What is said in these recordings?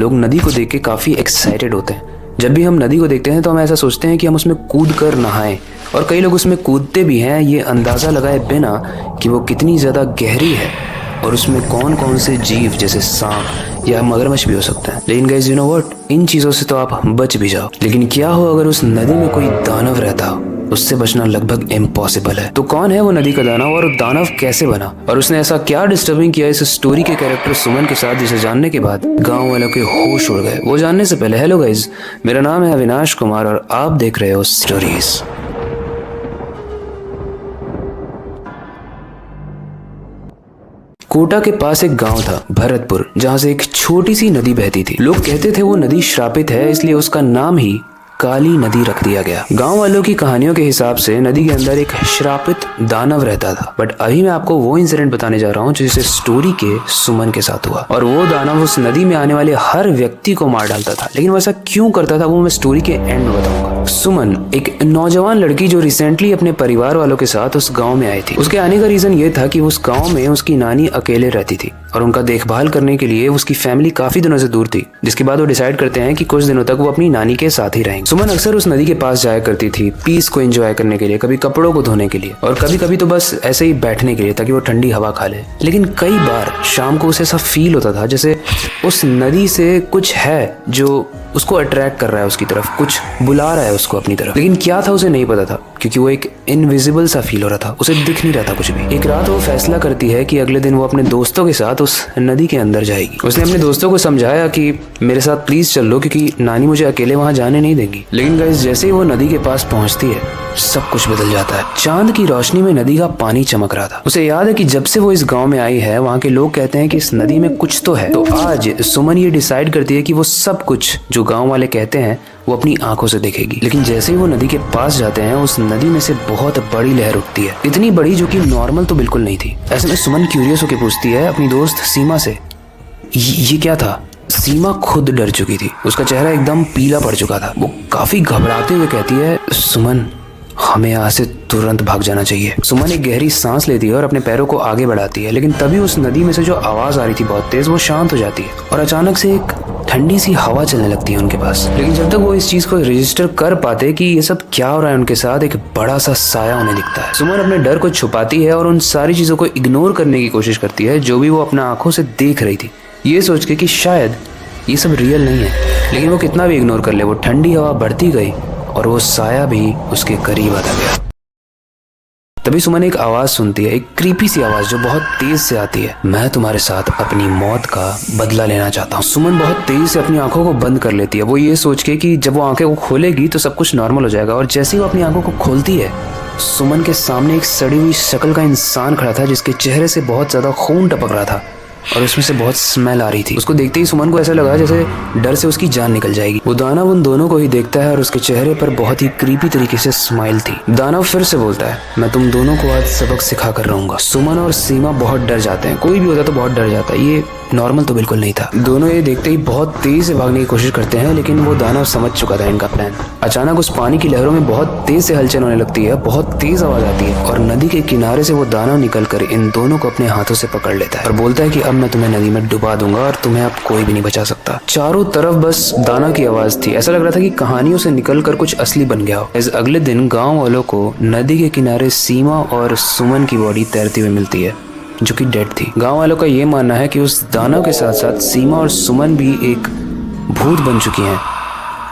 लोग नदी को देख के काफ़ी एक्साइटेड होते हैं। जब भी हम नदी को देखते हैं तो हम ऐसा सोचते हैं कि हम उसमें कूद कर नहाएं, और कई लोग उसमें कूदते भी हैं ये अंदाज़ा लगाए बिना कि वो कितनी ज़्यादा गहरी है और उसमें कौन कौन से जीव जैसे सांप या मगरमच्छ भी हो सकते हैं। लेकिन गाइस यू नो व्हाट, इन चीज़ों से तो आप बच भी जाओ, लेकिन क्या हो अगर उस नदी में कोई दानव रहता हो? उससे बचना लगभग इम्पॉसिबल है। तो कौन है वो नदी का दानव और दानव कैसे बना, और उसने ऐसा क्या डिस्टर्बिंग किया इस स्टोरी के कैरेक्टर सुमन के साथ, जिसे जानने के बाद गांव वालों के होश उड़ गए? वो जानने से पहले हेलो गाइस, मेरा नाम है अविनाश कुमार और आप देख रहे हो स्टोरीज। कोटा के पास एक गांव था भरतपुर, जहां से एक छोटी सी नदी बहती थी। लोग कहते थे वो नदी श्रापित है, इसलिए उसका नाम ही काली नदी रख दिया गया। गांव वालों की कहानियों के हिसाब से नदी के अंदर एक श्रापित दानव रहता था। बट अभी मैं आपको वो इंसिडेंट बताने जा रहा हूँ जिसे स्टोरी के सुमन के साथ हुआ, और वो दानव उस नदी में आने वाले हर व्यक्ति को मार डालता था। लेकिन वो ऐसा क्यों करता था वो मैं स्टोरी के एंड में बताऊंगा। सुमन एक नौजवान लड़की जो रिसेंटली अपने परिवार वालों के साथ उस गाँव में आई थी। उसके आने का रीजन ये था कि उस गाँव में उसकी नानी अकेले रहती थी और उनका देखभाल करने के लिए उसकी फैमिली काफी दिनों से दूर थी, जिसके बाद वो डिसाइड करते हैं कि कुछ दिनों तक वो अपनी नानी के साथ ही रहेंगे। सुमन अक्सर उस नदी के पास जाया करती थी पीस को एंजॉय करने के लिए, कभी कपड़ों को धोने के लिए और कभी कभी तो बस ऐसे ही बैठने के लिए ताकि वो ठंडी हवा खा ले। लेकिन कई बार शाम को उसे ऐसा फील होता था जैसे उस नदी से कुछ है जो उसको अट्रैक्ट कर रहा है उसकी तरफ, कुछ बुला रहा है उसको अपनी तरफ। लेकिन क्या था उसे नहीं पता था, क्योंकि वो एक इनविजिबल सा फील हो रहा था, उसे दिख नहीं रहा था कुछ भी। एक रात वो फैसला करती है कि अगले दिन वो अपने दोस्तों के साथ उस नदी के अंदर जाएगी। उसने अपने दोस्तों को समझाया कि मेरे साथ प्लीज चल लो, क्योंकि नानी मुझे अकेले वहां जाने नहीं देंगी। लेकिन गाइस जैसे ही वो नदी के पास पहुंचती है सब कुछ बदल जाता है। चांद की रोशनी में नदी का पानी चमक रहा था। उसे याद है कि जब से वो इस गांव में आई है वहां के लोग कहते हैं कि इस नदी में कुछ तो है। तो आज सुमन ये डिसाइड करती है कि वो सब कुछ जो गांव वाले कहते हैं वो अपनी आंखों से देखेगी। लेकिन जैसे ही वो नदी के पास जाते हैं उस नदी में से बहुत बड़ी लहर उठती है, इतनी बड़ी जो कि नॉर्मल तो बिल्कुल नहीं थी। ऐसे में सुमन क्यूरियस होकर पूछती है अपनी दोस्त सीमा से, ये क्या था? सीमा खुद डर चुकी थी, उसका चेहरा एकदम पीला पड़ चुका था। वो काफी घबराते हुए कहती है, सुमन हमें यहाँ से तुरंत भाग जाना चाहिए। सुमन एक गहरी सांस लेती है और अपने पैरों को आगे बढ़ाती है, लेकिन तभी उस नदी में से जो आवाज आ रही थी बहुत तेज, वो शांत हो जाती है और अचानक से एक ठंडी सी हवा चलने लगती है उनके पास। लेकिन जब तक वो इस चीज को रजिस्टर कर पाते कि ये सब क्या हो रहा है उनके साथ, एक बड़ा सा साया उन्हें दिखता है। सुमन अपने डर को छुपाती है और उन सारी चीजों को इग्नोर करने की कोशिश करती है जो भी वो अपना आंखों से देख रही थी, ये सोच के कि शायद ये सब रियल नहीं है। लेकिन वो कितना भी इग्नोर कर ले, वो ठंडी हवा बढ़ती गई और वो साया भी उसके करीब आता गया। तभी सुमन एक आवाज सुनती है, एक क्रीपी सी आवाज जो बहुत तेज से आती है, मैं तुम्हारे साथ अपनी मौत का बदला लेना चाहता हूँ। सुमन बहुत तेज से अपनी आंखों को बंद कर लेती है, वो ये सोच के कि जब वो आंखें को खोलेगी तो सब कुछ नॉर्मल हो जाएगा। और जैसे ही वो अपनी आंखों को खोलती है, सुमन के सामने एक सड़ी हुई शक्ल का इंसान खड़ा था जिसके चेहरे से बहुत ज्यादा खून टपक रहा था और उसमें से बहुत स्मेल आ रही थी। उसको देखते ही सुमन को ऐसा लगा जैसे डर से उसकी जान निकल जाएगी। वो दानव उन दोनों को ही देखता है और उसके चेहरे पर बहुत ही क्रीपी तरीके से स्माइल थी। दानव फिर से बोलता है, मैं तुम दोनों को आज सबक सिखा कर रहूंगा। सुमन और सीमा बहुत डर जाते हैं, कोई भी होता तो बहुत डर जाता है, ये नॉर्मल तो बिल्कुल नहीं था। दोनों ये देखते ही बहुत तेज से भागने की कोशिश करते हैं, लेकिन वो दानव समझ चुका था इनका प्लान। अचानक उस पानी की लहरों में बहुत तेज से हलचल होने लगती है, बहुत तेज आवाज आती है और नदी के किनारे से वो दानव निकलकर इन दोनों को अपने हाथों से पकड़ लेता है और बोलता है कि अब मैं तुम्हें नदी में डुबा दूंगा और तुम्हें अब कोई भी नहीं बचा सकता। चारों तरफ बस दानव की आवाज थी, ऐसा लग रहा था कि कहानियों से निकलकर कुछ असली बन गया हो। इस अगले दिन गाँव वालों को नदी के किनारे सीमा और सुमन की बॉडी तैरती हुई मिलती है जो कि डेड थी। गांव वालों का ये मानना है कि उस दानव के साथ साथ सीमा और सुमन भी एक भूत बन चुकी हैं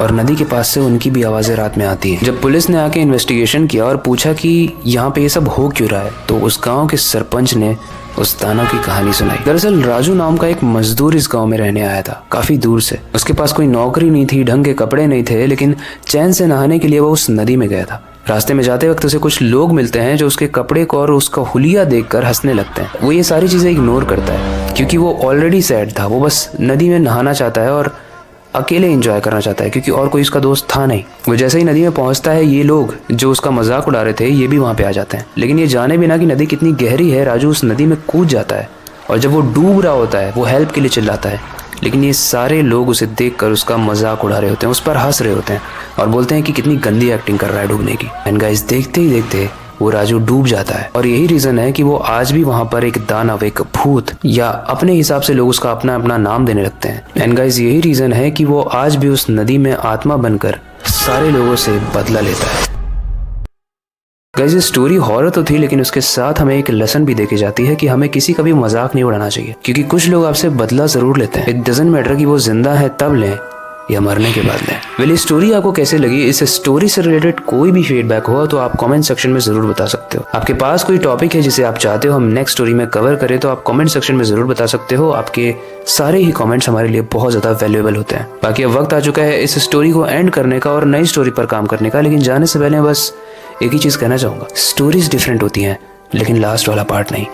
और नदी के पास से उनकी भी आवाजें रात में आती हैं। जब पुलिस ने आके इन्वेस्टिगेशन किया और पूछा कि यहाँ पे ये सब हो क्यों रहा है, तो उस गांव के सरपंच ने उस दानव की कहानी सुनाई। दरअसल राजू नाम का एक मजदूर इस गांव में रहने आया था काफी दूर से। उसके पास कोई नौकरी नहीं थी, ढंग के कपड़े नहीं थे, लेकिन चैन से नहाने के लिए वो उस नदी में गया था। रास्ते में जाते वक्त उसे कुछ लोग मिलते हैं जो उसके कपड़े को और उसका हुलिया देखकर हंसने लगते हैं। वो ये सारी चीजें इग्नोर करता है क्योंकि वो ऑलरेडी सैड था, वो बस नदी में नहाना चाहता है और अकेले एंजॉय करना चाहता है क्योंकि और कोई उसका दोस्त था नहीं। वो जैसे ही नदी में पहुंचता है, ये लोग जो उसका मजाक उड़ा रहे थे ये भी वहां पे आ जाते हैं। लेकिन ये जाने बिना कि नदी कितनी गहरी है, राजू उस नदी में कूद जाता है और जब वो डूब रहा होता है वो हेल्प के लिए चिल्लाता है। लेकिन ये सारे लोग उसे देखकर उसका मजाक उड़ा रहे होते हैं, उस पर हंस रहे होते हैं और बोलते हैं कि कितनी गंदी एक्टिंग कर रहा है डूबने की। एंड गाइस देखते ही देखते वो राजू डूब जाता है। और यही रीजन है कि वो आज भी वहाँ पर एक दानव, एक भूत या अपने हिसाब से लोग उसका अपना अपना नाम देने लगते हैं। एंड गाइस यही रीजन है कि वो आज भी उस नदी में आत्मा बनकर सारे लोगों से बदला लेता है। गाइस ये स्टोरी हॉरर तो थी, लेकिन उसके साथ हमें एक लेसन भी देके जाती है कि हमें किसी का भी मजाक नहीं उड़ाना चाहिए, क्योंकि कुछ लोग आपसे बदला जरूर लेते हैं। इट डजंट मैटर कि वो जिंदा है तब लें या मरने के बाद लें। वेल, स्टोरी आपको कैसे लगी? इस स्टोरी से रिलेटेड कोई भी फीडबैक हो तो आप कमेंट सेक्शन में जरूर बता सकते हो। आपके पास कोई टॉपिक है जिसे आप चाहते हो हम नेक्स्ट स्टोरी में कवर करें तो आप कमेंट सेक्शन में जरूर बता सकते हो। आपके सारे ही कमेंट्स हमारे लिए बहुत ज्यादा वैल्यूएबल होते हैं। बाकी अब वक्त आ चुका है इस स्टोरी को एंड करने का और नई स्टोरी पर काम करने का, लेकिन जाने से पहले बस एक ही चीज कहना चाहूंगा, स्टोरीज डिफरेंट होती हैं लेकिन लास्ट वाला पार्ट नहीं।